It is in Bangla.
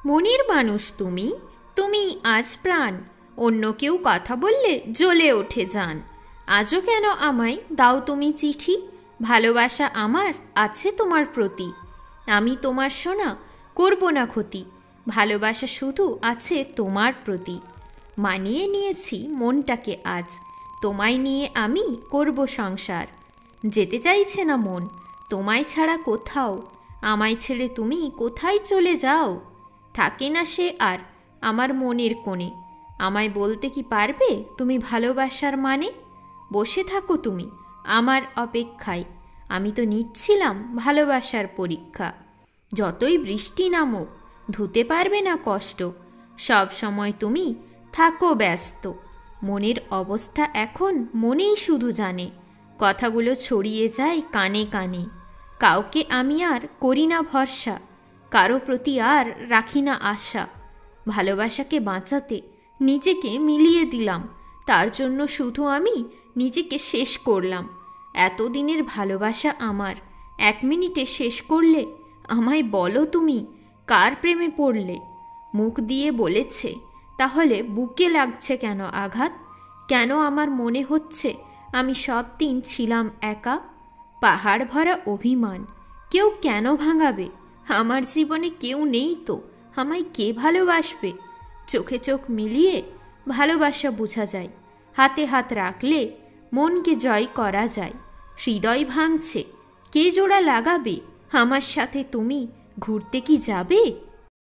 মনের মানুষ তুমি, তুমি আজ প্রাণ, অন্য কেউ কথা বললে জ্বলে ওঠে জান। আজও কেন আমায় দাও তুমি চিঠি, ভালোবাসা আমার আছে তোমার প্রতি। আমি তোমার সোনা, করব না ক্ষতি, ভালোবাসা শুধু আছে তোমার প্রতি। মানিয়ে নিয়েছি মনটাকে আজ, তোমায় নিয়ে আমি করব সংসার। যেতে চাইছে না মন তোমায় ছাড়া কোথাও, আমায় ছেড়ে তুমি কোথায় চলে যাও। থাকে না সে আর আমার মনের কোণে, আমায় বলতে কি পারবে তুমি ভালোবাসার মানে। বসে থাকো তুমি আমার অপেক্ষায়, আমি তো নিচ্ছিলাম ভালোবাসার পরীক্ষা। যতই বৃষ্টি নামুক ধুতে পারবে না কষ্ট, সব সময় তুমি থাকো ব্যস্ত। মনের অবস্থা এখন মনেই শুধু জানে, কথাগুলো ছড়িয়ে যায় কানে কানে। কাউকে আমি আর করি না ভরসা, কারো প্রতি আর রাখি না আশা। ভালোবাসাকে বাঁচাতে নিজেকে মিলিয়ে দিলাম, তার জন্য শুধু আমি নিজেকে শেষ করলাম। এতদিনের ভালোবাসা আমার 1 মিনিটে শেষ করলে, আমায় বলো তুমি কার প্রেমে পড়লে। মুখ দিয়ে বলেছে, তাহলে বুকে লাগছে কেন আঘাত, কেন আমার মনে হচ্ছে আমি সব দিন ছিলাম একা। পাহাড় ভরা অভিমান কেউ কেন ভাঙাবে, আমার জীবনে কেউ নেই তো আমায় কে ভালোবাসবে। চোখে চোখ মিলিয়ে ভালোবাসা বোঝা যায়, হাতে হাত রাখলে মনকে জয় করা যায়। হৃদয় ভাঙছে কে জোড়া লাগাবে, আমার সাথে তুমি ঘুরতে কি যাবে।